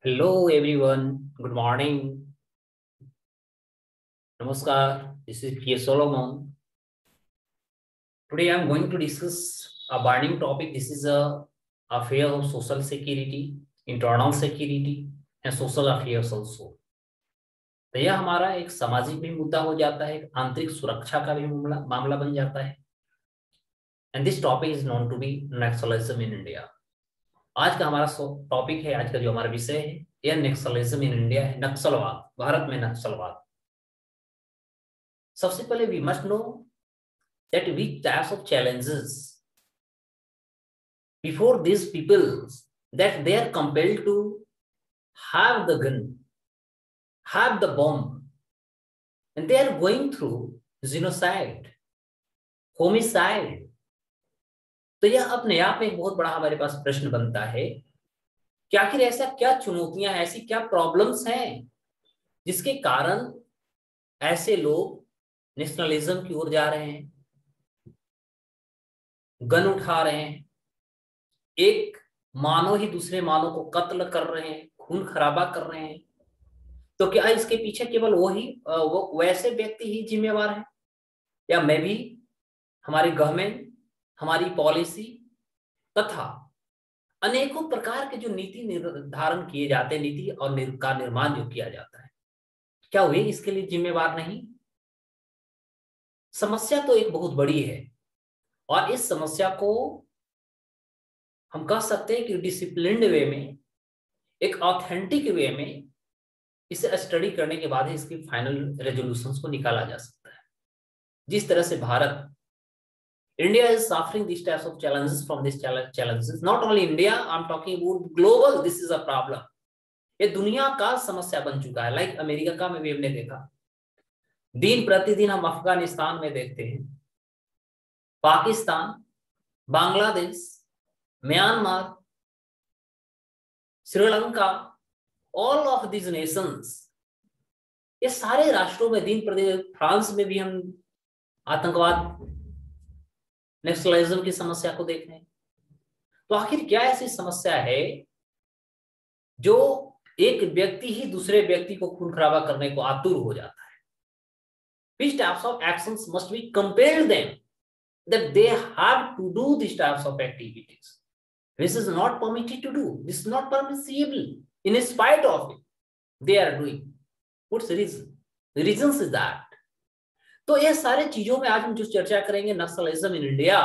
Hello everyone, good morning. Namaskar, this is P. Solomon. Today I am going to discuss a burning topic. This is a affair of social security, internal security and social affairs also. तो यह हमारा एक सामाजिक भी मुद्दा हो जाता है, आंतरिक सुरक्षा का भी मामला बन जाता है. And this topic is known to be Naxalism in India. आज का हमारा टॉपिक है, आज का जो हमारा विषय है यह नक्सलिज्म इन इंडिया है, नक्सलवाद, भारत में नक्सलवाद. सबसे पहले we must know that which types of challenges before these people that they are compelled to have the gun, have the bomb, and they are going through genocide, homicide. तो यह अपने आप में एक बहुत बड़ा हमारे पास प्रश्न बनता है कि आखिर ऐसा क्या चुनौतियां हैं, ऐसी क्या प्रॉब्लम्स हैं जिसके कारण ऐसे लोग नेशनलिज्म की ओर जा रहे हैं, गन उठा रहे हैं, एक मानव ही दूसरे मानव को कत्ल कर रहे हैं, खून खराबा कर रहे हैं. तो क्या इसके पीछे केवल वो वैसे व्यक्ति ही जिम्मेवार है, या मैं भी, हमारी गवर्नमेंट, हमारी पॉलिसी तथा अनेकों प्रकार के जो नीति निर्धारण किए जाते हैं, नीति और का निर्माण जो किया जाता है, क्या वे इसके लिए जिम्मेवार नहीं? समस्या तो एक बहुत बड़ी है और इस समस्या को हम कह सकते हैं कि डिसिप्लिन्ड वे में, एक ऑथेंटिक वे में इसे स्टडी करने के बाद ही इसकी फाइनल रेजोल्यूशंस को निकाला जा सकता है. जिस तरह से Bharat, India is suffering this types of challenges from this challenges, not only India, I am talking about global, this is a problem. ये दुनिया का समस्या बन चुका है. लाइक अमेरिका का में भी हमने देखा, दिन प्रतिदिन हम अफगानिस्तान में देखते हैं, Pakistan, Bangladesh, Myanmar, Sri Lanka, all of these Nations, ये सारे राष्ट्रों में दिन प्रतिदिन, फ्रांस में भी हम आतंकवाद, नेशनलिज्म की समस्या को देख रहे हैं. तो आखिर क्या ऐसी समस्या है जो एक व्यक्ति ही दूसरे व्यक्ति को खून खराबा करने को आतुर हो जाता है? Which types of actions must we compel them that they have to do these types of activities? This is not permitted to do. This is not permissible. In spite of it, they are doing. What's the reason? The reasons is that. तो ये सारे चीजों में आज हम जो चर्चा करेंगे, नक्सलिज्म इन इंडिया,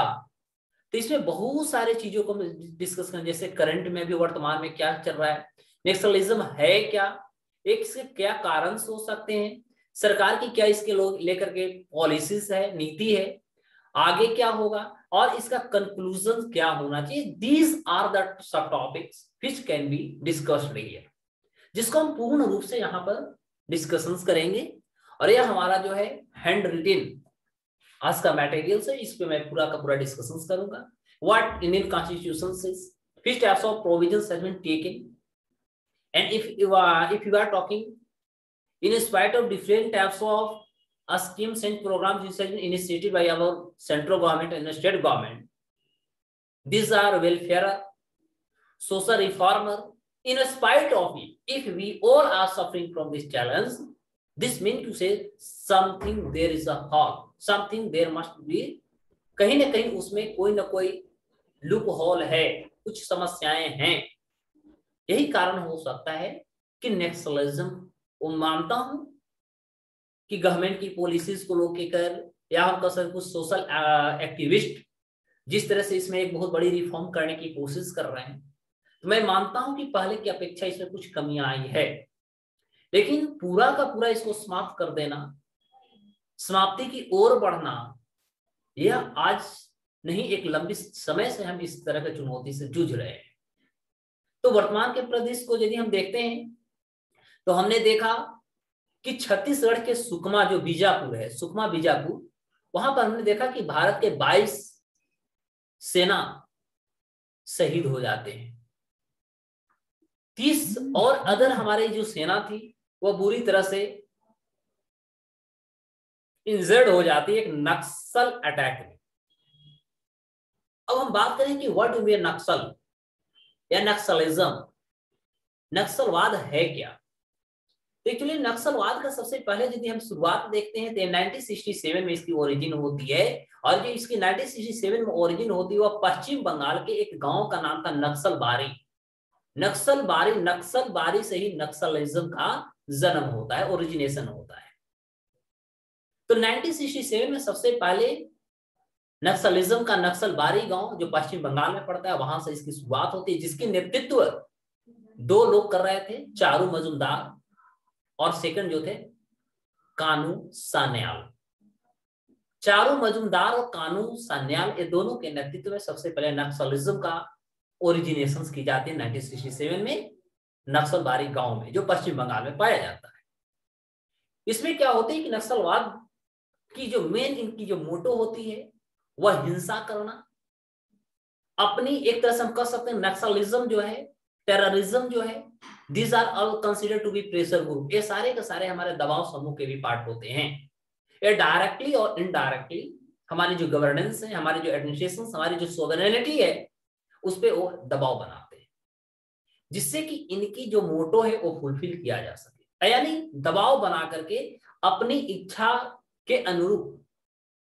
तो इसमें बहुत सारे चीजों को डिस्कस करेंगे. जैसे करंट में भी, वर्तमान में क्या चल रहा है, नक्सलिज्म है क्या, एक इसके क्या कारण हो सकते हैं, सरकार की क्या इसके लेकर के पॉलिसीज है, नीति है, आगे क्या होगा और इसका कंक्लूजन क्या होना चाहिए. These are the sub topics which can be discussed here, जिसको हम पूर्ण रूप से यहाँ पर डिस्कशंस करेंगे. और यह हमारा जो है हैंड रिटन आज का मटेरियल है, इस पे मैं पूरा का पूरा डिस्कशंस करूंगा. What Indian constitution says, which types of provisions has been taken, and if you are talking in spite of different types of schemes and programs which have been initiated by our central government and state government, these are welfare, social reformer. In spite of it, if we all are suffering from this challenge, this means to say something, there is a hole, something there must be, कहीं ना कहीं उसमें कोई ना कोई loop hole है, कुछ समस्याएं हैं. यही कारण हो सकता है कि नक्सलिज्म, वो मानता हूं कि गवर्नमेंट की पॉलिसीज को लेकर, या हम कह सकते कुछ सोशल एक्टिविस्ट जिस तरह से इसमें एक बहुत बड़ी रिफॉर्म करने की कोशिश कर रहे हैं, तो मैं मानता हूं कि पहले की अपेक्षा इसमें कुछ कमियां आई है. लेकिन पूरा का पूरा इसको समाप्त कर देना, समाप्ति की ओर बढ़ना, यह आज नहीं, एक लंबी समय से हम इस तरह की चुनौती से जूझ रहे हैं. तो वर्तमान के प्रदेश को यदि हम देखते हैं तो हमने देखा कि छत्तीसगढ़ के सुकमा, जो बीजापुर है, सुकमा बीजापुर, वहां पर हमने देखा कि भारत के 22 सेना शहीद हो जाते हैं. 30 और अदर हमारे जो सेना थी वो बुरी तरह से इंजर्ड हो जाती है एक नक्सल अटैक में. अब हम बात करें कि व्हाट इज नक्सल या नक्सलिज्म. नक्सलवाद है क्या? तो एक्चुअली नक्सलवाद का सबसे पहले यदि हम शुरुआत देखते हैं तो 1967 में इसकी ओरिजिन होती है। और जो इसकी 1967 में ओरिजिन होती है वह पश्चिम बंगाल के एक गांव का नाम था नक्सलबारी। नक्सलबारी से ही नक्सलिज्म का जन्म होता है, ओरिजिनेशन होता है। तो 1967 में सबसे पहले नक्सलिज्म का नक्सलबारी गांव जो पश्चिम बंगाल में पड़ता है वहां से इसकी शुरुआत होती है, जिसकी नेतृत्व दो लोग कर रहे थे, चारू मजुमदार और सेकंड जो थे कानू सान्याल। चारू मजुमदार और कानू सान्याल ये दोनों के नेतृत्व में सबसे पहले नक्सलिज्म का ओरिजिनेशन की जाती है 1967 में नक्सलबारी गांव में, जो पश्चिम बंगाल में पाया जाता है। इसमें क्या होता है कि नक्सलवाद की जो मेन इनकी जो मोटो होती है वह हिंसा करना, अपनी एक तरह से हम कह सकते हैं नक्सलिज्म जो है, टेररिज्म जो है, these are all consider to be pressure group. ये सारे के सारे हमारे दबाव समूह के भी पार्ट होते हैं। ये डायरेक्टली और इनडायरेक्टली हमारी जो गवर्नेंस है, हमारी जो एडमिनिस्ट्रेशन, हमारी जो सोवरेनिटी है उस पर वो दबाव बनाते हैं, जिससे कि इनकी जो मोटो है वो फुलफिल किया जा सके। यानी दबाव बना करके अपनी इच्छा के अनुरूप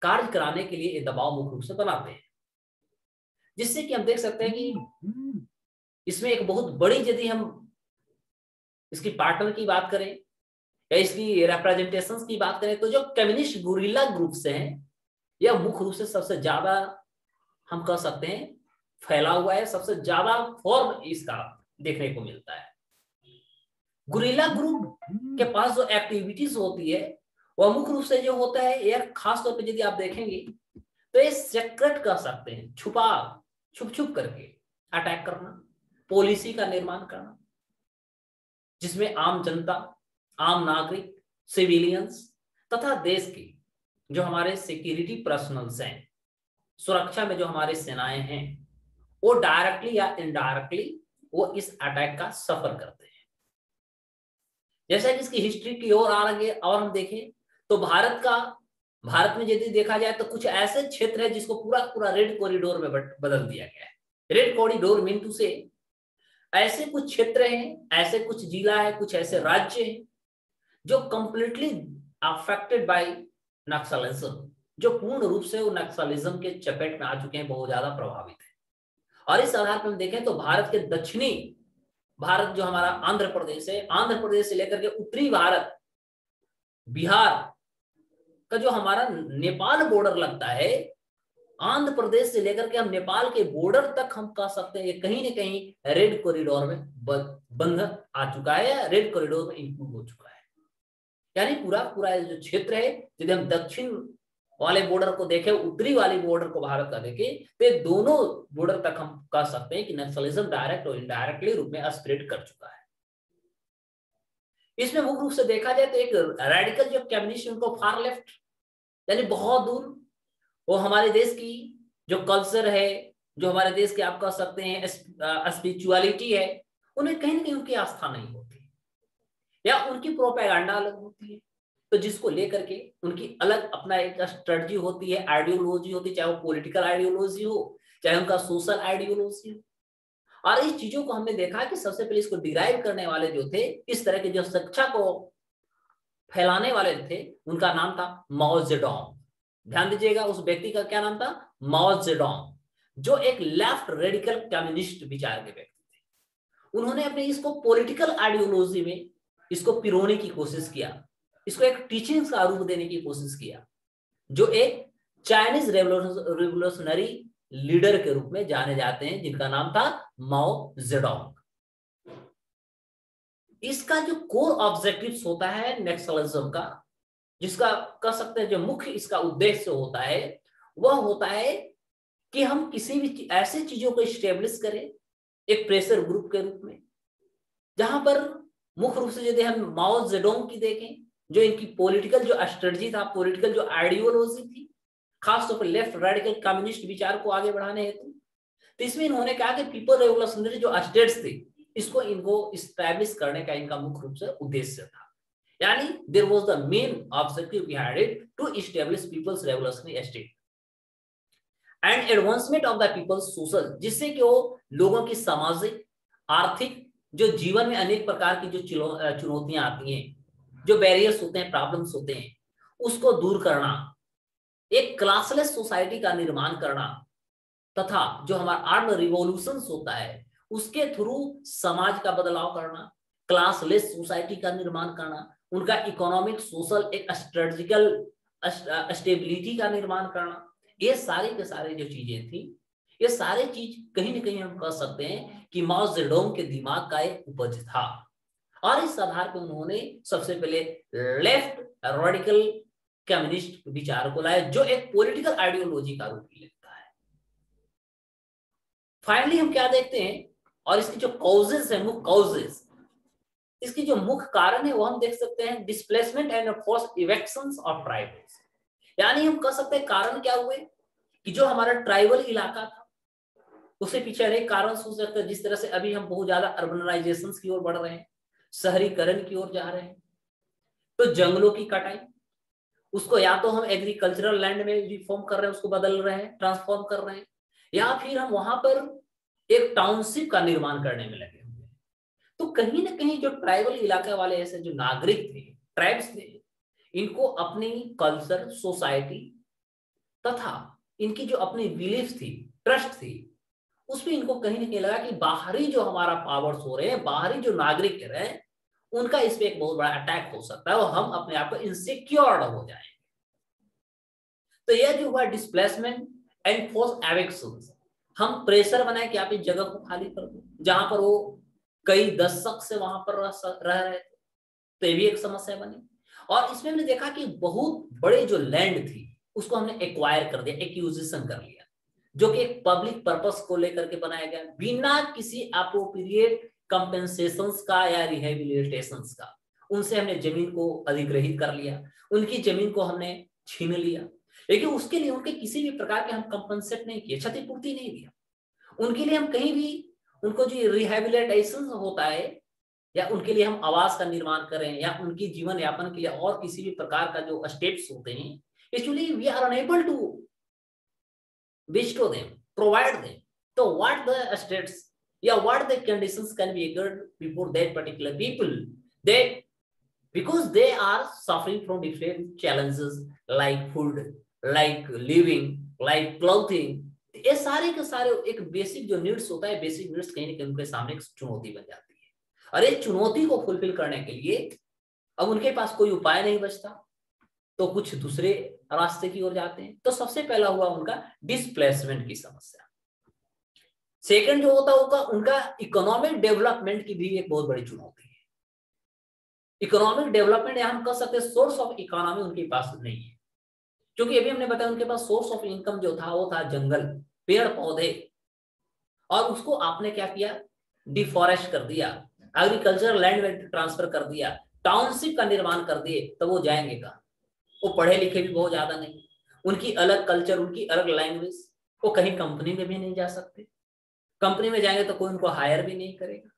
कार्य कराने के लिए ये दबाव मुख्य रूप से बनाते हैं, जिससे कि हम देख सकते हैं कि इसमें एक बहुत बड़ी, यदि हम इसकी पार्टनर की बात करें या इसकी रिप्रेजेंटेशंस की बात करें, तो जो कम्युनिस्ट गुरिल्ला ग्रुप्स हैं यह मुख्य रूप से सबसे ज्यादा हम कह सकते हैं फैला हुआ है, सबसे ज्यादा फॉर्म इसका देखने को मिलता है। गुरिल्ला ग्रुप के पास जो एक्टिविटीज होती है वह मुख्य रूप से जो होता है, यह खास तौर पे यदि आप देखेंगे तो ये सीक्रेट कर सकते हैं, छुप छुप करके अटैक करना, पॉलिसी का निर्माण करना, जिसमें आम जनता, आम नागरिक, सिविलियंस तथा देश के जो हमारे सिक्योरिटी पर्सनल्स हैं, सुरक्षा में जो हमारे सेनाएं हैं, वो डायरेक्टली या इनडायरेक्टली वो इस अटैक का सफर करते हैं। जैसा कि इसकी हिस्ट्री की ओर आ रही है और हम देखें तो भारत में यदि देखा जाए तो कुछ ऐसे क्षेत्र है जिसको पूरा पूरा रेड कॉरिडोर में बदल दिया गया है। रेड कॉरिडोर मीन टू से ऐसे कुछ क्षेत्र हैं, ऐसे कुछ जिला है, कुछ ऐसे राज्य हैं जो कंप्लीटली अफेक्टेड बाय नक्सलिज्म, जो पूर्ण रूप से वो नक्सलिज्म के चपेट में आ चुके हैं, बहुत ज्यादा प्रभावित है। और इस आधार पर हम देखें तो भारत के दक्षिणी भारत जो हमारा आंध्र प्रदेश है, आंध्र प्रदेश से लेकर के उत्तरी भारत, बिहार का जो हमारा नेपाल बॉर्डर लगता है, आंध्र प्रदेश से लेकर के हम नेपाल के बॉर्डर तक हम कह सकते हैं कहीं ना कहीं रेड कॉरिडोर में बंध आ चुका है या रेड कॉरिडोर में इंक्लूड हो चुका है। यानी पूरा पूरा जो क्षेत्र है, यदि हम दक्षिण वाले बॉर्डर को देखें, उत्तरी वाले बॉर्डर को भारत का देखें, तो दोनों बॉर्डर तक हम कह सकते हैं कि नक्सलिज्म डायरेक्ट और इनडायरेक्टली रूप में स्प्रेड कर चुका है। इसमें मुख्य रूप से देखा जाए तो एक रेडिकल जो कम्युनिस्ट, उनको फार लेफ्ट यानी बहुत दूर, वो हमारे देश की जो कल्चर है, जो हमारे देश के आप कह सकते हैं स्पिरिचुअलिटी है, उन्हें कहीं ना कहीं उनकी आस्था नहीं होती या उनकी प्रोपेगेंडा अलग होती है, तो जिसको लेकर के उनकी अलग अपना एक स्ट्रेटजी होती है, आइडियोलॉजी होती है, चाहे वो पॉलिटिकल आइडियोलॉजी हो, चाहे उनका सोशल आइडियोलॉजी हो। और इस चीजों को हमने देखा कि सबसे पहले इसको डिराइव करने वाले जो थे, इस तरह के जो शिक्षा को फैलाने वाले थे, उनका नाम था माओ जेडोंग। ध्यान दीजिएगा, उस व्यक्ति का क्या नाम था? माओ जेडोंग, जो एक लेफ्ट रेडिकल कम्युनिस्ट विचार के व्यक्ति थे। उन्होंने अपने इसको पॉलिटिकल आइडियोलॉजी में इसको पिरोने की कोशिश किया, इसको एक टीचिंग का रूप देने की कोशिश किया, जो एक चाइनीज रेवोल्यूशनरी लीडर के रूप में जाने जाते हैं, जिनका नाम था माओ जेडोंग। इसका जो कोर ऑब्जेक्टिव्स होता है नक्सलिज्म का, जिसका कह सकते हैं जो मुख्य इसका उद्देश्य होता है, वह होता है कि हम किसी भी ऐसे चीजों को स्टेब्लिश करें एक प्रेशर ग्रुप के रूप में, जहां पर मुख्य रूप से यदि हम माओ जेडोंग की देखें, जो इनकी पॉलिटिकल जो स्ट्रेटजी था, पॉलिटिकल जो आइडियोलॉजी थी, खासतौर पर लेफ्ट रेडिकल कम्युनिस्ट विचार को आगे बढ़ाने हेतु, तो इसमें इन्होंने कहा कि पीपल रेवोल्यूशनरी जो स्टेट्स थे, इसको इनको स्टैब्लिश करने का इनका मुख्य रूप से उद्देश्य था। यानी there was the main objective behind it to establish people's revolutionary state and advancement of the people's social, जिससे कि वो लोगों की सामाजिक, आर्थिक जो जीवन में अनेक प्रकार की जो चुनौतियां आती हैं, जो बैरियर्स होते हैं, प्रॉब्लम्स होते हैं, उसको दूर करना, एक क्लासलेस सोसाइटी का निर्माण करना, तथा जो हमारा आर्म रिवॉल्यूशन होता है उसके थ्रू समाज का बदलाव करना, क्लासलेस सोसाइटी का निर्माण करना, उनका इकोनॉमिक सोशल एक स्ट्रेटेजिकल स्टेबिलिटी का निर्माण करना, ये सारे के सारे जो चीजें थी, ये सारे चीज कहीं ना कहीं हम कह सकते हैं कि माओ जेडोंग के दिमाग का एक उपज था। और इस आधार पर उन्होंने सबसे पहले लेफ्ट रेडिकल कम्युनिस्ट विचार को लाया, जो एक पॉलिटिकल आइडियोलॉजी का रूप लेता है। फाइनली हम क्या देखते हैं, और इसकी जो कॉजेस है, मुख्य कॉजेस, इसकी जो मुख्य कारण है वो हम देख सकते हैं, displacement and forced evictions of tribals. यानी हम कह सकते हैं कारण क्या हुए कि जो हमारा ट्राइबल इलाका था उसके पीछे अनेक कारण हो सकते हैं। जिस तरह से अभी हम बहुत ज्यादा अर्बनाइजेशन की ओर बढ़ रहे हैं, शहरीकरण की ओर जा रहे हैं, तो जंगलों की कटाई, उसको या तो हम एग्रीकल्चरल लैंड में रिफॉर्म कर रहे हैं, उसको बदल रहे हैं, ट्रांसफॉर्म कर रहे हैं, या फिर हम वहां पर एक टाउनशिप का निर्माण करने में लगे हुए। तो कहीं ना कहीं जो ट्राइबल इलाके वाले ऐसे जो नागरिक थे, ट्राइब्स थे, इनको अपनी कल्चर, सोसाइटी तथा इनकी जो अपनी बिलीफ थी, ट्रस्ट थी, उसमें इनको कहीं ना कहीं लगा कि बाहरी जो हमारा पावर्स हो रहे हैं, बाहरी जो नागरिक रहे हैं, उनका इस पे एक बहुत बड़ा अटैक हो सकता है और हम अपने आप को इनसिक्योर हो जाएंगे। तो यह जो हुआ डिस्प्लेसमेंट एंड फोर्स एविक्शन, हम प्रेशर बनाए कि आप इस जगह को खाली कर दो, जहां पर वो कई दशक से वहां पर रह रहे थे, तो ये भी एक समस्या बनी। और इसमें हमने देखा कि बहुत बड़े जो लैंड थी उसको हमने एक्वायर कर दिया, एक्विजिशन कर लिया, जो कि एक पब्लिक पर्पस को लेकर के बनाया गया, बिना किसी अप्रोप्रिएट कंपेंसेशंस का या रिहेबिलिटेशंस का। उनसे हमने जमीन को अधिग्रहित कर लिया, उनकी जमीन को हमने छीन लिया, लेकिन उसके लिए उनके किसी भी प्रकार के हम कंपनसेट नहीं किए, क्षतिपूर्ति नहीं दिया। उनके लिए हम कहीं भी उनको जो रिहेबिलिटेशन होता है, या उनके लिए हम आवास का निर्माण करें, या उनकी जीवन यापन के लिए और किसी भी प्रकार का जो स्टेप्स होते हैं, actually we are unable to bestow them, provide them. So what the states, yeah, what the conditions can be occurred before that particular people, they, because they are suffering from different challenges like food, like living, like clothing, ये सारे के सारे एक basic जो needs होता है, basic needs कहीं ना कहीं उनके सामने एक चुनौती बन जाती है। और इस चुनौती को फुलफिल करने के लिए अब उनके पास कोई उपाय नहीं बचता, तो कुछ दूसरे रास्ते की ओर जाते हैं। तो सबसे पहला हुआ उनका डिस्प्लेसमेंट की समस्या। सेकंड जो होता होगा उनका इकोनॉमिक डेवलपमेंट की भी एक बहुत बड़ी चुनौती है। इकोनॉमिक डेवलपमेंट या हम कह सकते हैं सोर्स ऑफ इकोनॉमी उनके पास नहीं है, क्योंकि अभी हमने बताया उनके पास सोर्स ऑफ इनकम जो था वो था जंगल, पेड़ पौधे, और उसको आपने क्या किया, डिफॉरेस्ट कर दिया, एग्रीकल्चर लैंड में ट्रांसफर कर दिया, टाउनशिप का निर्माण कर दिए, तो वो जाएंगे कहाँ? वो पढ़े लिखे भी बहुत ज्यादा नहीं, उनकी अलग कल्चर, उनकी अलग लैंग्वेज, वो कहीं कंपनी में भी नहीं जा सकते, कंपनी में जाएंगे तो कोई उनको हायर भी नहीं करेगा।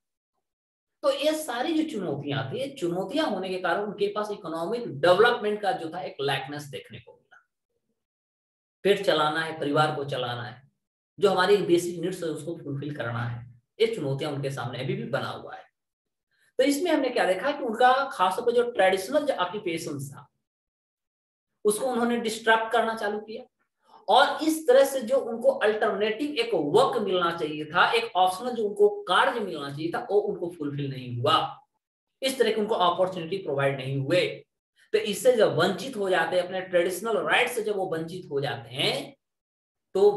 तो ये सारी जो चुनौतियां थी, ये चुनौतियां होने के कारण उनके पास इकोनॉमिक डेवलपमेंट का जो था एक लैकनेस देखने को मिला। पेट चलाना है, परिवार को चलाना है, जो हमारी बेसिक नीड्स है उसको फुलफिल करना है, ये चुनौतियां उनके सामने अभी भी बना हुआ है। तो इसमें हमने क्या देखा कि उनका खासतौर पर जो ट्रेडिशनल जो ऑक्यूपेशन था उसको उन्होंने डिस्ट्रैक्ट करना चालू किया, और इस तरह से जो उनको अल्टरनेटिव एक वर्क मिलना चाहिए था, एक ऑप्शनल जो उनको कार्य मिलना चाहिए था, वो उनको फुलफिल नहीं हुआ। इस तरह के उनको अपॉर्चुनिटी प्रोवाइड नहीं हुए। तो इससे जब वंचित हो जाते हैं, अपने ट्रेडिशनल राइट से जब वो वंचित हो जाते हैं, तो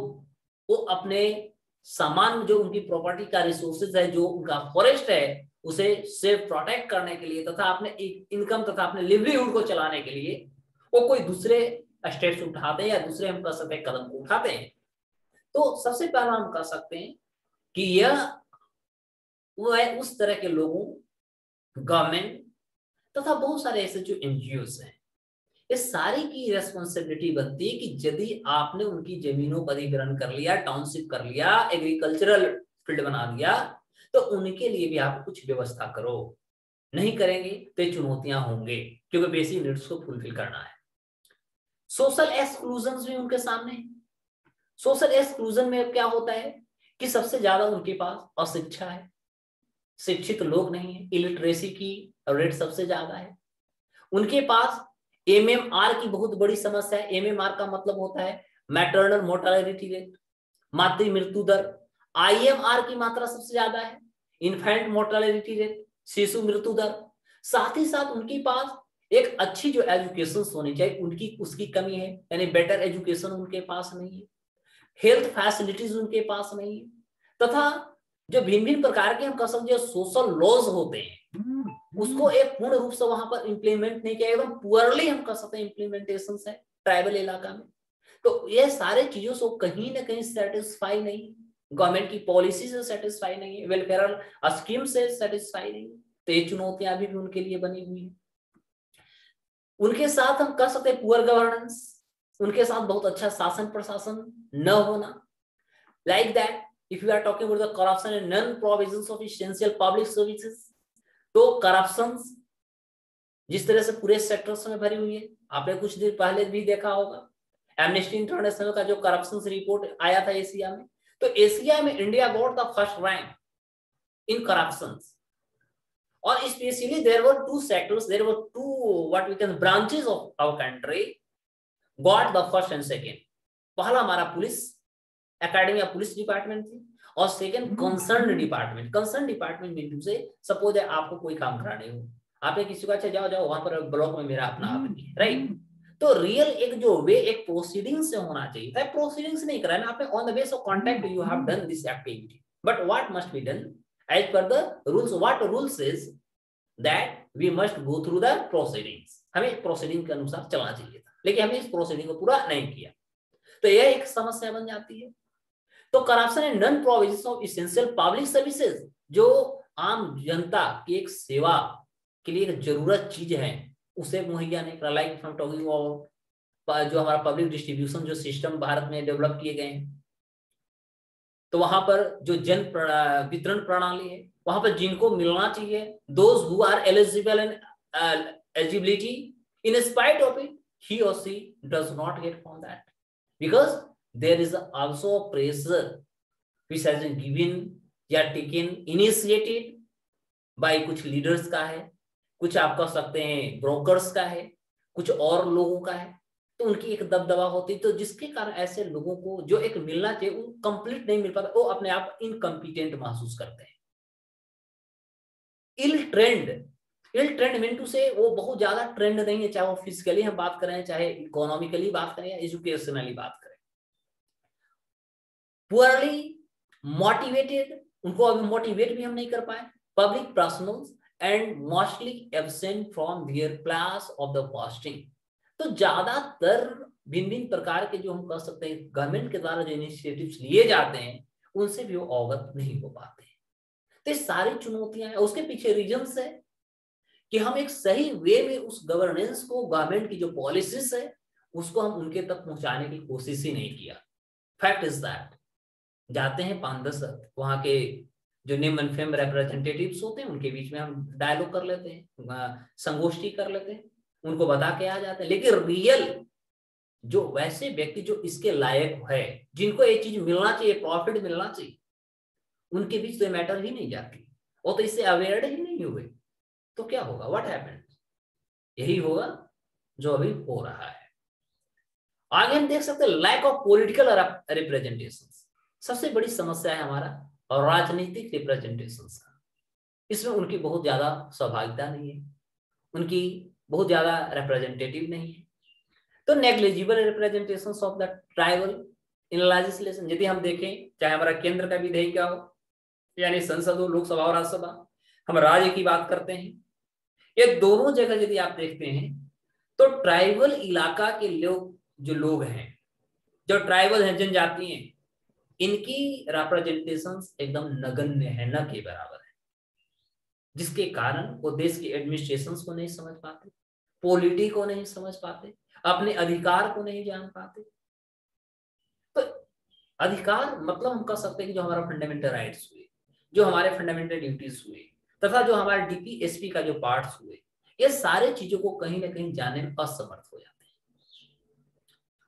वो अपने सामान, जो उनकी प्रॉपर्टी का रिसोर्सेज है, जो उनका फॉरेस्ट है, उसे सेफ प्रोटेक्ट करने के लिए तथा अपने इनकम तथा अपने लिवलीहुड को चलाने के लिए वो कोई दूसरे स्टेप्स उठाते हैं, या दूसरे हम कह सकते हैं कदम को उठाते हैं। तो सबसे पहला हम कह सकते हैं कि यह वो है उस तरह के लोगों, गवर्नमेंट तथा बहुत सारे ऐसे जो एनजीओस हैं, इस सारी की रेस्पॉन्सिबिलिटी बनती है कि यदि आपने उनकी जमीनों का अधिग्रहण कर लिया, टाउनशिप कर लिया, एग्रीकल्चरल फील्ड बना दिया, तो उनके लिए भी आप कुछ व्यवस्था करो। नहीं करेंगे तो चुनौतियां होंगे, क्योंकि बेसिक नीड्स को फुलफिल करना है। सोशल एक्सक्लूजन भी उनके सामने है। सोशल एक्सक्लूजन में क्या होता है कि सबसे ज्यादा उनके पास अशिक्षा है, शिक्षित लोग नहीं है, इलिटरेसी की रेट सबसे ज्यादा है। उनके पास एमएमआर की बहुत बड़ी समस्या है। एमएमआर का मतलब होता है मैटरनल मोर्टालिटी रेट, मातृ मृत्यु दर। आईएमआर की मात्रा सबसे ज्यादा है, इन्फेंट मोर्टालिटी रेट, शिशु मृत्यु दर। साथ ही साथ उनके पास एक अच्छी जो एजुकेशन होनी चाहिए उनकी, उसकी कमी है, यानी बेटर एजुकेशन उनके पास नहीं है, हेल्थ फैसिलिटीज उनके पास नहीं है, तथा जो भिन्न भिन्न प्रकार के हम कह सकते हैं सोशल लॉज होते हैं उसको एक पूर्ण रूप से वहां पर इंप्लीमेंट नहीं किया, एकदम पुअरली हम कह सकते हैं इंप्लीमेंटेशन है ट्राइबल इलाका में। तो ये सारे चीजों से कहीं ना कहीं सेटिस्फाई नहीं, गवर्नमेंट की पॉलिसी से सेटिस्फाई नहीं है, वेलफेयर स्कीम से सेटिस्फाई नहीं। तो ये चुनौतियां अभी भी उनके लिए बनी हुई है। उनके साथ हम कह सकते हैं पुअर गवर्नेंस, उनके साथ बहुत अच्छा शासन प्रशासन न होना। Like that if you are talking about the corruption and non provisions of essential public services, तो करप्शन जिस तरह से पूरे सेक्टर्स में भरी हुई है, आपने कुछ दिन पहले भी देखा होगा एमनेस्टी इंटरनेशनल का जो करप्शन रिपोर्ट आया था एशिया में, तो एशिया में India got the first rank in corruption. और specially there were two sectors, there were two what we can branches of our country got the first and second. पहला हमारा police academy of police department थी, और second concern department. Concern department mean to say suppose है आपको कोई काम कराने हो, आपने किसी को अच्छा जाओ जाओ वहां पर ब्लॉक में मेरा अपना आदमी है, राइट। तो रियल एक जो वे एक प्रोसीडिंग से होना चाहिए था, प्रोसीडिंग्स नहीं कराना आपने, on the base of contact you have done this activity, but what must be done as per the rules. What rules is that we must go through the proceedings, हमें proceeding के अनुसार चलना चाहिए था, लेकिन हमने इस प्रोसीडिंग को पूरा नहीं किया, तो यह एक समस्या बन जाती है। तो corruption and non provision of essential public services, जो आम जनता की एक सेवा के लिए एक जरूरत चीज है उसे मुहैया नहीं करा। लाइक फ्रॉम टॉकिंग अबाउट जो हमारा पब्लिक डिस्ट्रीब्यूशन जो सिस्टम भारत में डेवलप किए गए हैं, तो वहां पर जो जन वितरण प्रणाली है वहां पर जिनको मिलना चाहिए, those who are eligible and eligibility, in spite of it he or she does not get from that, because there is also a pressure which has been given या taken initiated by कुछ leaders का है, कुछ आप कह सकते हैं brokers का है, कुछ और लोगों का है, तो उनकी एक दबदबा होती है, तो जिसके कारण ऐसे लोगों को जो एक मिलना चाहिए वो कंप्लीट नहीं मिल पाता, वो अपने आप इनकम्पिटेंट महसूस करते हैं। इल ट्रेंड मीन टू से वो बहुत ज्यादा ट्रेंड नहीं है, चाहे वो फिजिकली हम बात करें, चाहे इकोनॉमिकली बात करें या एजुकेशनली बात करें। पुअरली मोटिवेटेड, उनको अभी मोटिवेट भी हम नहीं कर पाए। Public personals and mostly absent from their class of the posting, तो ज्यादातर भिन्न भिन्न प्रकार के जो हम कह सकते हैं गवर्नमेंट के द्वारा जो इनिशिएटिव्स लिए जाते हैं उनसे भी वो अवगत नहीं हो पाते। तो ये सारी चुनौतियां हैं, उसके पीछे रीजंस है कि हम एक सही वे में उस गवर्नेंस को, गवर्नमेंट की जो पॉलिसीज है उसको हम उनके तक पहुंचाने की कोशिश ही नहीं किया। फैक्ट इज दैट जाते हैं 5-10 वहां के जो नेम एंड फेम रिप्रेजेंटेटिव्स होते हैं उनके बीच में हम डायलॉग कर लेते हैं, संगोष्ठी कर लेते हैं, उनको बता के आ जाते हैं, लेकिन रियल जो वैसे व्यक्ति जो इसके लायक है, जिनको ये चीज मिलना चाहिए, प्रॉफिट मिलना चाहिए, उनके बीच तो मैटर ही नहीं जाती, वो तो इससे अवेयर ही नहीं हुए, तो क्या होगा, व्हाट हैपेंड, यही होगा जो अभी हो रहा है। आगे हम देख सकते हैं लैक ऑफ पॉलिटिकल रिप्रेजेंटेशन, सबसे बड़ी समस्या है हमारा और राजनीतिक रिप्रेजेंटेशन का। इसमें उनकी बहुत ज्यादा सहभागिता नहीं है, उनकी बहुत ज्यादा रिप्रेजेंटेटिव नहीं है। तो negligible representation of the tribal in legislation, यदि हम देखें चाहे हमारा केंद्र का विधेयक क्या हो, यानी संसद हो, लोकसभा और राज्यसभा, हम राज्य की बात करते हैं, ये दोनों जगह यदि आप देखते हैं तो ट्राइबल इलाका के लोग हैं, जो ट्राइबल हैं, जनजाति हैं, इनकी रिप्रेजेंटेशन एकदम नगण्य है, न के बराबर है, जिसके कारण वो देश की एडमिनिस्ट्रेशन को नहीं समझ पाते, पॉलिटी को नहीं समझ पाते, अपने अधिकार को नहीं जान पाते। तो अधिकार मतलब हम कह सकते हैं कि जो हमारा फंडामेंटल राइट्स हुए, जो हमारे फंडामेंटल ड्यूटीज हुए, तथा जो हमारे डीपीएसपी का जो पार्ट्स हुए, ये सारे चीजों को कहीं ना कहीं जानने में असमर्थ हो जाते हैं।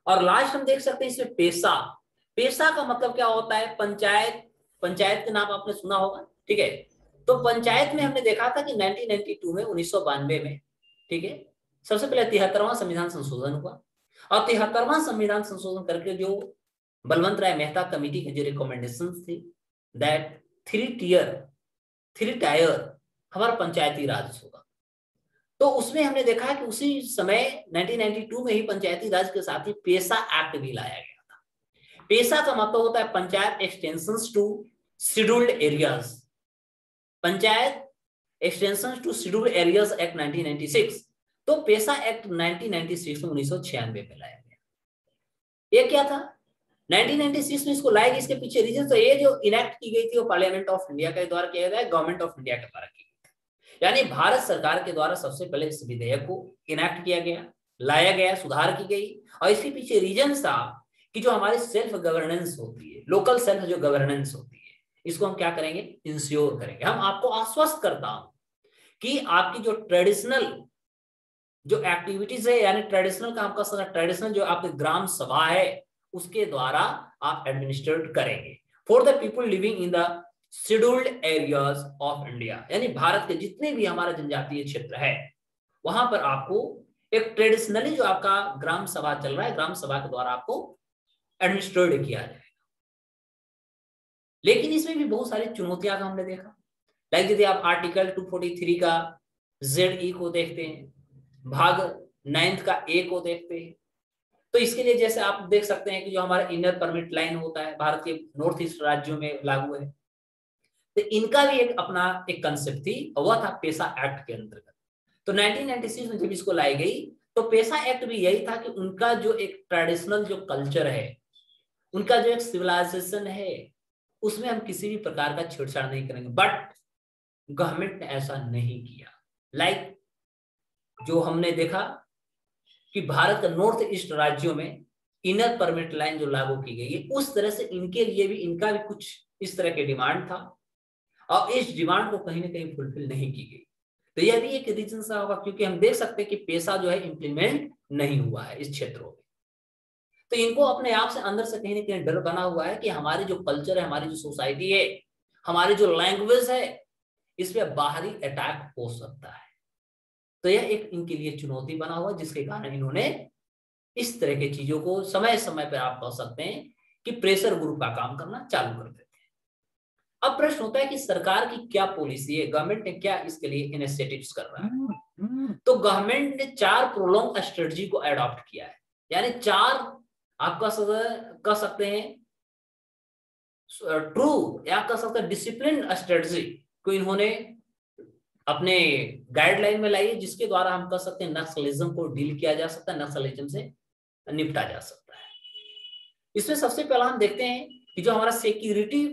और लास्ट हम देख सकते हैं इसमें पेशा का मतलब क्या होता है, पंचायत के नाम आपने सुना होगा, ठीक है। तो पंचायत में हमने देखा था कि 1992 में 1992 में, ठीक है, सबसे पहले 73वां संविधान संशोधन हुआ और 73वां संविधान संशोधन करके जो बलवंत राय मेहता कमेटी की जो रिकमेंडेशन थी दैट थ्री टायर हमारा पंचायती राज होगा, तो उसमें हमने देखा कि उसी समय 1992 में ही पंचायती राज के साथ ही पेशा एक्ट भी लाया गया था। पेशा का मतलब होता है panchayat extension to scheduled areas, panchayat extension to scheduled areas act 1996। तो पेशा एक्ट 1996 में 1996 में लाया गया। ये क्या था 1996 में इसको लाया गया, इसके पीछे रीजन, तो ये जो इनेक्ट की गई थी वो पार्लियामेंट ऑफ इंडिया के द्वारा किया गया, गवर्नमेंट ऑफ इंडिया के द्वारा की गई, यानी भारत सरकार के द्वारा सबसे पहले इस विधेयक को इनेक्ट किया गया, लाया गया, सुधार की गई। और इसके पीछे रीजन था कि जो हमारी सेल्फ गवर्नेंस होती है, लोकल सेल्फ जो गवर्नेंस होती है, इसको हम क्या करेंगे, इंश्योर करेंगे। हम आपको आश्वस्त करता हूं कि आपकी जो ट्रेडिशनल जो एक्टिविटीज है, यानी ट्रेडिशनल काम का ट्रेडिशनल जो आपके ग्राम सभा है उसके द्वारा आप एडमिनिस्ट्रेट करेंगे for the people living in the scheduled areas of India, यानी भारत के जितने भी हमारा जनजातीय क्षेत्र है वहां पर आपको एक ट्रेडिशनली जो आपका ग्राम सभा चल रहा है, ग्राम सभा के द्वारा आपको एडमिनिस्ट्रेट किया जाएगा। लेकिन इसमें भी बहुत सारी चुनौतियां का हमने देखा, लाइक यदि आप आर्टिकल 243 का ZE को देखते हैं, भाग 9 का A को देखते हैं, तो इसके लिए जैसे आप देख सकते हैं कि जो हमारा इनर परमिट लाइन होता है भारत के नॉर्थ ईस्ट राज्यों में लागू है, तो इनका भी एक अपना एक कंसेप्ट थी, वह था पेशा एक्ट के अंतर्गत। तो 1996 में जब इसको लाई गई तो पेशा एक्ट भी यही था कि उनका जो एक ट्रेडिशनल जो कल्चर है, उनका जो एक सिविलाइजेशन है, उसमें हम किसी भी प्रकार का छेड़छाड़ नहीं करेंगे। बट गवर्नमेंट ने ऐसा नहीं किया। लाइक जो हमने देखा कि भारत के नॉर्थ ईस्ट राज्यों में इनर परमिट लाइन जो लागू की गई है, उस तरह से इनके लिए भी इनका भी कुछ इस तरह के डिमांड था और इस डिमांड को कहीं ना कहीं फुलफिल नहीं की गई। तो यह भी एक रीजन सा होगा, क्योंकि हम देख सकते हैं कि पेशा जो है इम्प्लीमेंट नहीं हुआ है इस क्षेत्रों में। तो इनको अपने आप से अंदर से कहीं ना कहीं डर बना हुआ है कि हमारी जो कल्चर है, हमारी जो सोसाइटी है, हमारी जो लैंग्वेज है, इस पे बाहरी अटैक हो सकता है। तो यह एक इनके लिए चुनौती बना हुआ, जिसके कारण इन्होंने इस तरह की चीजों को समय समय पर आप कह सकते हैं कि प्रेशर ग्रुप का काम करना चालू कर देते हैं। अब प्रश्न होता है कि सरकार की क्या पॉलिसी है, गवर्नमेंट ने क्या इसके लिए इनिशिएटिव्स कर रहा है। तो गवर्नमेंट ने 4 प्रोलॉन्ग स्ट्रेटजी को अडॉप्ट किया है, यानी 4 आप कह सकते हैं ट्रू या कह सकते हैं डिसिप्लिन स्ट्रेटजी को इन्होंने अपने गाइडलाइन में लाई है, जिसके द्वारा हम कह सकते हैं नक्सलिज्म को डील किया जा सकता है, नक्सलिज्म से निपटा जा सकता है। इसमें सबसे पहला हम देखते हैं कि जो हमारा सिक्योरिटी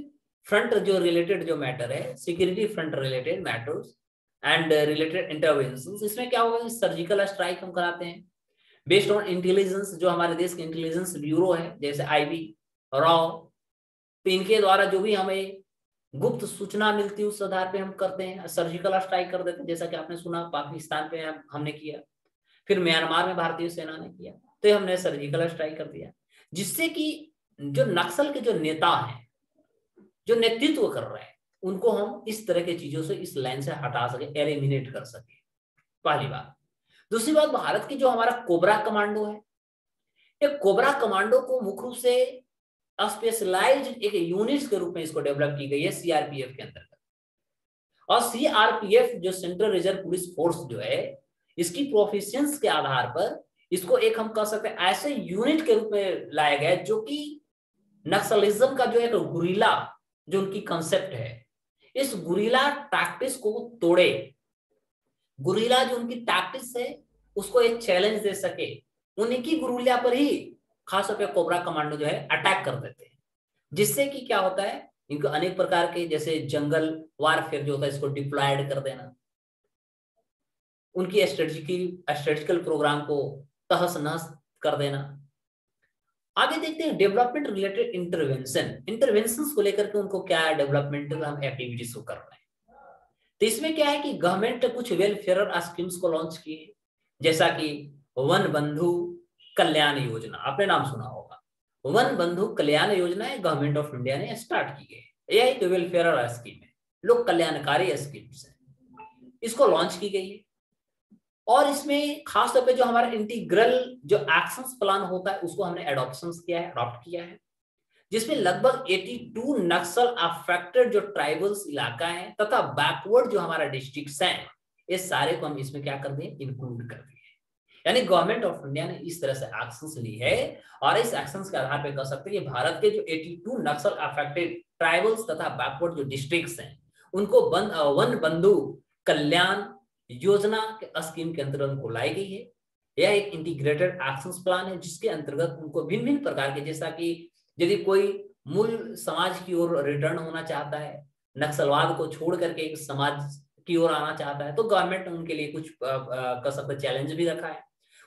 फ्रंट जो रिलेटेड जो मैटर है, security front related matters and related interventions, इसमें क्या होगा, सर्जिकल स्ट्राइक हम कराते हैं बेस्ड ऑन इंटेलिजेंस, जो हमारे देश के इंटेलिजेंस ब्यूरो है जैसे IB, रॉ, तो इनके द्वारा जो भी हमें गुप्त सूचना मिलती है उस आधार पे हम करते हैं, सर्जिकल स्ट्राइक कर देते हैं, जैसा कि आपने सुना पाकिस्तान पे हमने किया, फिर म्यांमार में भारतीय सेना ने किया, तो हमने सर्जिकल स्ट्राइक कर दिया, जिससे कि जो नक्सल के जो नेता हैं, जो नेतृत्व कर रहे हैं, उनको हम इस तरह की चीजों से इस लाइन से हटा सके, एलिमिनेट कर सके, पहली बात। दूसरी बात, भारत की जो हमारा कोबरा कमांडो है, ये कोबरा कमांडो को मुख्य रूप से स्पेशलाइज्ड एक यूनिट्स के रूप में इसको डेवलप की गई है CRPF के अंतर्गत। और CRPF जो सेंट्रल रिजर्व पुलिस फोर्स जो है, इसकी प्रोफिशिएंस के आधार पर इसको एक हम कह सकते हैं ऐसे यूनिट के रूप में लाया गया है जो कि नक्सलिज्म का जो एक गुरिल्ला जो उनकी कंसेप्ट है, इस गुरिल्ला टैक्टिक्स को तोड़े, गुरिल्ला जो उनकी टैक्टिक्स है उसको एक चैलेंज दे सके, उन्हीं की गुरिल्ला पर ही खासतौर पे कोबरा कमांडो जो है अटैक कर देते हैं, जिससे कि क्या होता है, इनको अनेक प्रकार के जैसे जंगल वारफेयर जो होता है इसको डिप्लॉयड कर देना, उनकी स्ट्रेटेजिकल प्रोग्राम को तहस नहस कर देना। आगे देखते हैं डेवलपमेंट रिलेटेड इंटरवेंशन को लेकर के उनको क्या डेवलपमेंटल हम एक्टिविटीज को कर रहे हैं। तो इसमें क्या है कि गवर्नमेंट ने कुछ वेलफेयर स्कीम्स को लॉन्च किए, जैसा कि वन बंधु कल्याण योजना, आपने नाम सुना होगा, वन बंधु Kalyan Yojana government of India ने स्टार्ट की है, यह एक वेलफेयर स्कीम है। लोक कल्याणकारी स्कीम्स है, इसको लॉन्च की गई है। और इसमें खास तौर पे जो हमारा इंटीग्रल जो एक्शंस प्लान होता है उसको हमने अडॉप्ट किया है, जिसमें लगभग 82 नक्सल अफेक्टेड जो ट्राइबल्स इलाका है तथा बैकवर्ड जो हमारा डिस्ट्रिक्ट्स हैं, ये सारे को हम इसमें क्या कर दें, इंक्लूड कर दिए। यानी गवर्नमेंट ऑफ इंडिया ने इस तरह से एक्शंस ली है और इस एक्शंस के आधार पर कह सकते हैं कि भारत के जो 82 नक्सल अफेक्टेड ट्राइबल्स तथा बैकवर्ड जो डिस्ट्रिक्ट्स हैं उनको वन बंधु कल्याण योजना के स्कीम के अंतर्गत उनको लाई गई है। यह एक इंटीग्रेटेड एक्शंस प्लान है जिसके अंतर्गत उनको भिन्न भिन्न प्रकार के, जैसा कि यदि कोई मूल समाज की ओर रिटर्न होना चाहता है, नक्सलवाद को छोड़ करके एक समाज की ओर आना चाहता है, तो गवर्नमेंट ने उनके लिए कुछ कर सकते चैलेंज भी रखा है।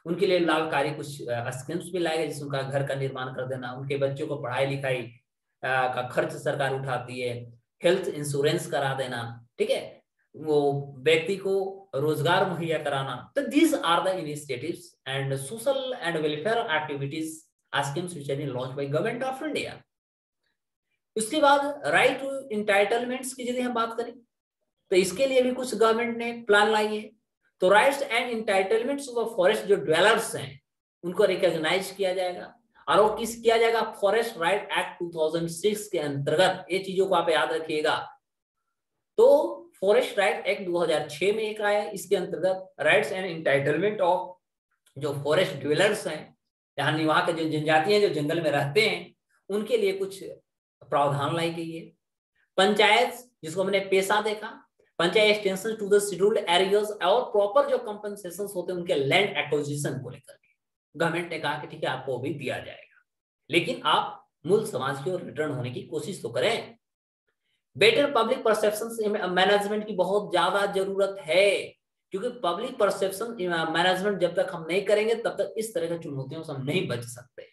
उनके लिए लाभकारी कुछ स्कीम्स भी लाए गए, जैसे उनका घर का निर्माण कर देना, उनके बच्चों को पढ़ाई लिखाई का खर्च सरकार उठाती है, हेल्थ इंश्योरेंस करा देना, ठीक है, वो व्यक्ति को रोजगार मुहैया कराना। तो these are the initiatives and social and welfare activities schemes which have been launched by government of India. उसके बाद राइट टू इंटाइटलमेंट्स की यदि हम बात करें तो इसके लिए भी कुछ गवर्नमेंट ने प्लान लाई है। तो rights and entitlements of forest जो ड्वेलर्स हैं उनको रिकॉग्नाइज किया जाएगा, और वो किस किया जाएगा, फॉरेस्ट राइट एक्ट 2006 के अंतर्गत। ये चीजों को आप याद रखिएगा। तो फॉरेस्ट राइट एक्ट 2006 में एक आया, इसके अंतर्गत राइट्स एंड इंटाइटलमेंट ऑफ जो फॉरेस्ट ड्वेलर्स हैं, यानी वहां के जो जनजातियां जो जंगल में रहते हैं, उनके लिए कुछ प्रावधान लाई गई है। पंचायत, जिसको हमने पेशा देखा, panchayat extension to the scheduled areas और प्रॉपर जो कंपनसेशन होते हैं उनके लैंड एक्विजिशन को लेकर के गवर्नमेंट ने कहा कि ठीक है आपको भी दिया जाएगा, लेकिन आप मूल समाज की ओर रिटर्न होने की कोशिश तो करें। बेटर पब्लिक परसेप्शन मैनेजमेंट की बहुत ज्यादा जरूरत है, क्योंकि पब्लिक परसेप्शन मैनेजमेंट जब तक हम नहीं करेंगे तब तक इस तरह की चुनौतियों से हम नहीं बच सकते।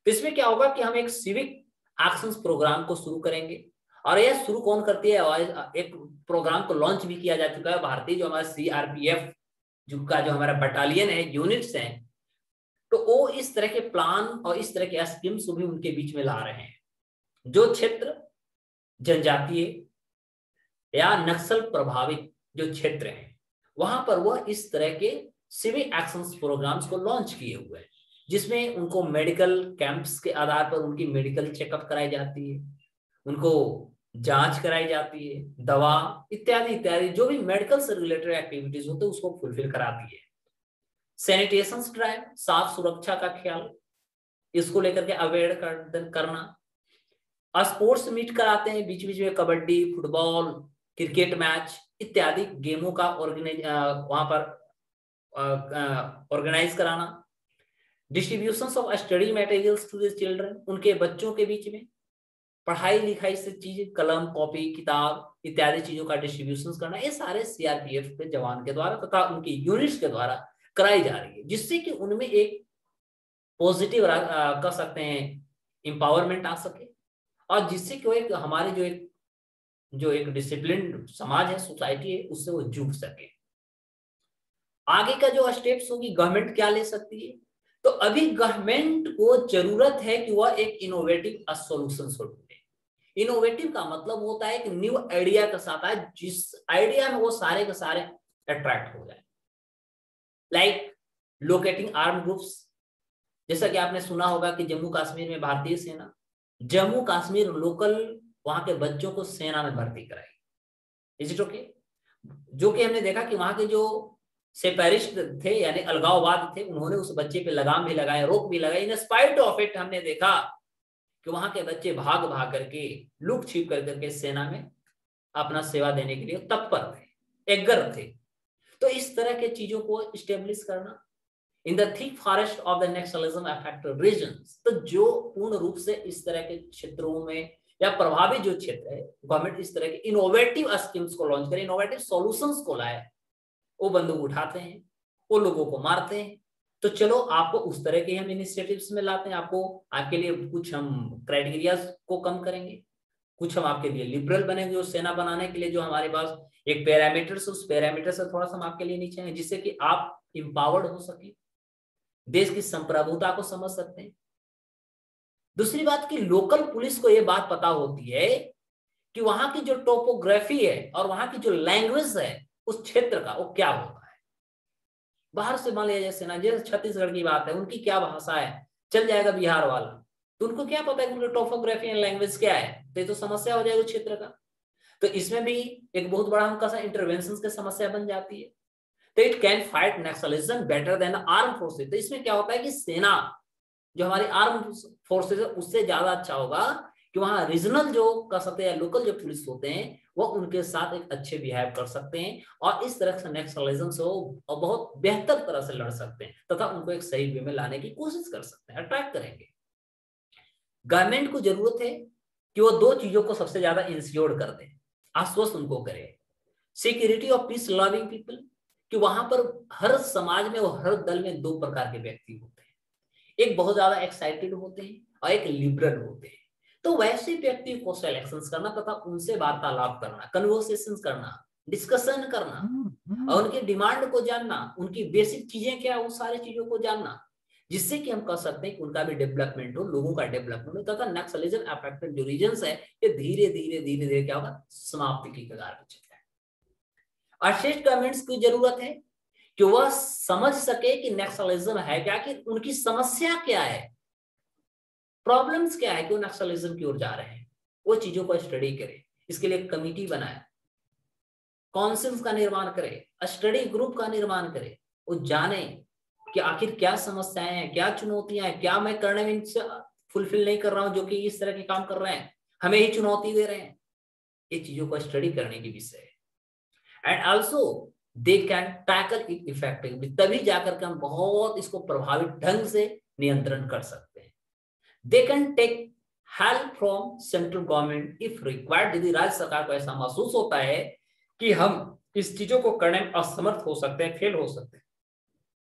तो इसमें क्या होगा कि हम एक सिविक एक्शंस प्रोग्राम को शुरू करेंगे, और यह शुरू कौन करती है, एक प्रोग्राम को लॉन्च भी किया जा चुका है। भारतीय जो हमारा सीआरपीएफ का जो हमारा बटालियन है, यूनिट्स हैं, तो वो इस तरह के प्लान और इस तरह के स्कीम्स भी उनके बीच में ला रहे हैं। जो क्षेत्र जनजातीय या नक्सल प्रभावित जो क्षेत्र हैं वहां पर वह इस तरह के सिविक एक्शंस प्रोग्राम्स को लॉन्च किए हुए हैं, जिसमें उनको मेडिकल कैंप्स के आधार पर उनकी मेडिकल चेकअप कराई जाती है, उनको जांच कराई जाती है, दवा इत्यादि इत्यादि जो भी मेडिकल से रिलेटेड एक्टिविटीज होते हैं उसको फुलफिल कराती है। सैनिटेशन ड्राइव, साफ सुरक्षा का ख्याल, इसको लेकर के अवेयर करना। स्पोर्ट्स मीट कराते हैं बीच बीच में, कबड्डी, फुटबॉल, क्रिकेट मैच इत्यादि गेमों का वहां पर ऑर्गेनाइज कराना। Distribution of study materials to the children, उनके बच्चों के बीच में पढ़ाई लिखाई से चीज, कलम कॉपी किताब इत्यादि चीजों का डिस्ट्रीब्यूशन करना, ये सारे सीआरपीएफ के जवान के द्वारा तथा उनकी यूनिट्स के द्वारा कराई जा रही है, जिससे कि उनमें एक पॉजिटिव कर सकते हैं एम्पावरमेंट आ सके, और जिससे कि एक हमारे जो एक डिसिप्लिन समाज है, सोसाइटी है, उससे वो जुड़ सके। आगे का जो स्टेप्स होगी गवर्नमेंट क्या ले सकती है, तो अभी गवर्नमेंट को जरूरत है कि वह एक इनोवेटिव सॉल्यूशन ढूंढे। इनोवेटिव का मतलब होता है कि न्यू आइडिया के साथ आए, जिस आइडिया में वो सारे के सारे अट्रैक्ट हो जाए। लाइक लोकेटिंग आर्म ग्रुप्स, जैसा कि आपने सुना होगा कि जम्मू कश्मीर में भारतीय सेना जम्मू कश्मीर लोकल वहां के बच्चों को सेना में भर्ती कराई। Is it okay? जो कि हमने देखा कि वहां के जो सेपैरिस्ट थे यानी अलगाववाद थे, उन्होंने उस बच्चे पे लगाम भी लगाया, रोक भी लगाई। इन स्पाइट ऑफ इट हमने देखा कि वहां के बच्चे भाग भाग करके, लुक छिप कर करके सेना में अपना सेवा देने के लिए तत्पर थे, एगर थे। तो इस तरह के चीजों को स्टेब्लिश करना in the thick forest of the Naxalism affected regions, तो जो पूर्ण रूप से इस तरह के क्षेत्रों में या प्रभावित जो क्षेत्र है, गवर्नमेंट इस तरह के इनोवेटिव स्कीम्स को लॉन्च करे, इनोवेटिव सॉल्यूशंस को लाए। वो बंदूक उठाते हैं, वो लोगों को मारते हैं, तो चलो आपको उस तरह के हम इनिशिएटिव्स में लाते हैं। आपको आपके लिए कुछ हम क्राइटेरिया को कम करेंगे, कुछ हम आपके लिए लिबरल बनेंगे। उस सेना बनाने के लिए जो हमारे पास एक पैरामीटर्स, उस पैरामीटर से थोड़ा सा हम आपके लिए नीचे हैं, जिससे कि आप इंपावर्ड हो सके, देश की संप्रभुता को समझ सकते हैं। दूसरी बात कि लोकल पुलिस को यह बात पता होती है कि वहां की जो टोपोग्राफी है और वहां की जो लैंग्वेज है उस क्षेत्र का वो क्या होता है। बाहर से मान लिया जैसे ना, जैसे छत्तीसगढ़ की बात है, उनकी क्या भाषा है, चल जाएगा बिहार वाला, तो उनको क्या पता है कि उनकी टोपोग्राफी एंड लैंग्वेज क्या है, तो ये तो समस्या हो जाएगी क्षेत्र का। तो इसमें भी एक बहुत बड़ा हमका सा इंटरवेंशन की समस्या बन जाती है। तो it can fight Naxalism better than arm forces. तो इसमें क्या होता है कि सेना जो हमारी आर्म फोर्सेज है उससे ज्यादा अच्छा होगा कि वहां रीजनल जो कर सकते हैं, लोकल जो पुलिस होते हैं वो उनके साथ एक अच्छे बिहेव कर सकते हैं और इस तरह से नक्सलिज्म से वो बहुत बेहतर तरह से लड़ सकते हैं तथा उनको एक सही वे में लाने की कोशिश कर सकते हैं, अट्रैक्ट करेंगे। गवर्नमेंट को जरूरत है कि वो दो चीजों को सबसे ज्यादा इंश्योर कर दे, आश्वस्त उनको करे, security of peace loving people, कि वहां पर हर समाज में और हर दल में दो प्रकार के व्यक्ति होते हैं, एक बहुत ज्यादा एक्साइटेड होते हैं और एक लिबरल होते हैं। तो वैसे व्यक्ति को सिलेक्शन करना तथा उनसे वार्तालाप करना, कन्वर्सेशन करना, डिस्कशन करना और उनके डिमांड को जानना, उनकी बेसिक चीजें क्या है, उन सारी चीजों को जानना, जिससे कि हम कह सकते हैं कि उनका भी डेवलपमेंट हो, लोगों का डेवलपमेंट हो तथा नक्सलिज्म अफेक्टेड जो रीजन्स है ये धीरे धीरे धीरे धीरे क्या होगा, समाप्ति की कगार पर चल जाए। और स्टेट गवर्नमेंट्स की जरूरत है कि वह समझ सके कि नक्सलिज्म है क्या, कि उनकी समस्या क्या है, प्रॉब्लम्स क्या है कि वो नक्सलिज्म की ओर जा रहे हैं, वो चीजों को स्टडी करे। इसके लिए कमिटी बनाए, काउंसिल्स का निर्माण करे, स्टडी ग्रुप का निर्माण करे, वो जाने कि आखिर क्या समस्याएं हैं, क्या चुनौतियां हैं, क्या मैं करने में इनसे फुलफिल नहीं कर रहा हूं जो कि इस तरह के काम कर रहे हैं, हमें ही चुनौती दे रहे हैं। ये चीजों को स्टडी करने की विषय है। And also they can tackle it effectively, तभी जाकर के हम बहुत इसको प्रभावित ढंग से नियंत्रण कर सकते हैं। They can take help from central government if required. यदि राज्य सरकार को ऐसा महसूस होता है कि हम इस चीजों को करने में असमर्थ हो सकते हैं, फेल हो सकते हैं,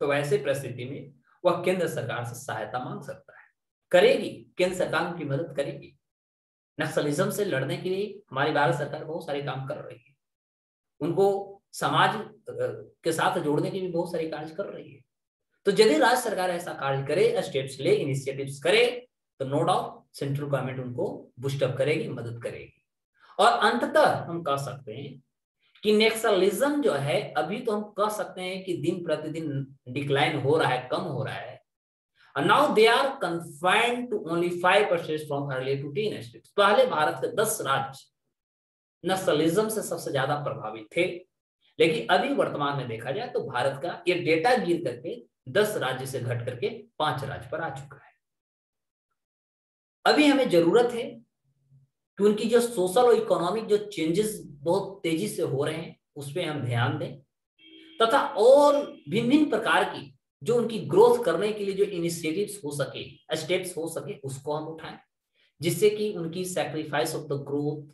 तो वैसे परिस्थिति में वह केंद्र सरकार से सहायता मांग सकता है, करेगी, केंद्र सरकार उनकी मदद करेगी। नक्सलिज्म से लड़ने के लिए हमारी भारत सरकार बहुत सारे काम कर रही है, उनको समाज के साथ जोड़ने के भी बहुत सारे कार्य कर रही है। तो यदि राज्य सरकार ऐसा कार्य करे, स्टेप्स ले, इनिशिएटिव्स करे, तो नो डाउट सेंट्रल गवर्नमेंट उनको बूस्टअप करेगी, मदद करेगी। और अंततः हम कह सकते हैं कि नक्सलिज्म जो है, अभी तो हम कह सकते हैं कि दिन प्रतिदिन डिक्लाइन हो रहा है, कम हो रहा है। And now they are confined to only 5% from earlier to 10 states. पहले भारत के 10 राज्य नक्सलिज्म से सबसे ज्यादा प्रभावित थे, लेकिन अभी वर्तमान में देखा जाए तो भारत का ये डेटा गिर करके 10 राज्य से घट करके 5 राज्य पर आ चुका है। अभी हमें जरूरत है कि उनकी जो सोशल और इकोनॉमिक जो चेंजेस बहुत तेजी से हो रहे हैं उस पर हम ध्यान दें, तथा और भिन्न भिन्न प्रकार की जो उनकी ग्रोथ करने के लिए जो इनिशिएटिव्स हो सके, स्टेप्स हो सके, उसको हम उठाएं, जिससे कि उनकी सैक्रिफाइस ऑफ द ग्रोथ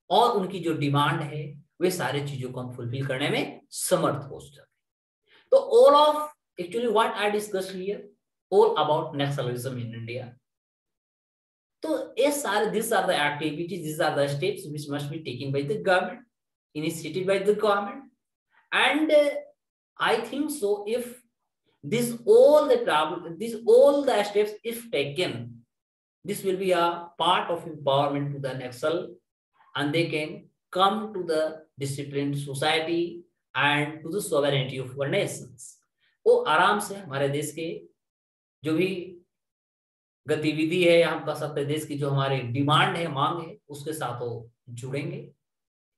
और उनकी जो डिमांड है वे सारे चीजों को हम फुलफिल करने में समर्थ हो सके। तो all of actually what I discuss here, all about Naxalism in India. तो ये सारे this are the activities, this are the steps which must be taken by the government, initiated by the government, and I think so if these all the steps if taken, this will be a part of empowerment to the Naxal, and they can come to the disciplined society and to the sovereignty of our nations. वो आराम से हमारे देश के जो भी गतिविधि है, हम कह सकते हैं देश की जो हमारी डिमांड है, मांग है, उसके साथ वो जुड़ेंगे।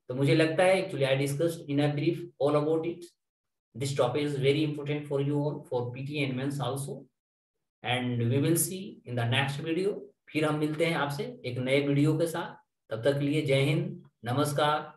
तो मुझे लगता है actually I discussed in a brief all about it. This topic is very important for you all, for PT and men's also, and we will see in the next video. फिर हम मिलते हैं आपसे एक नए वीडियो के साथ। तब तक के लिए जय हिंद, नमस्कार,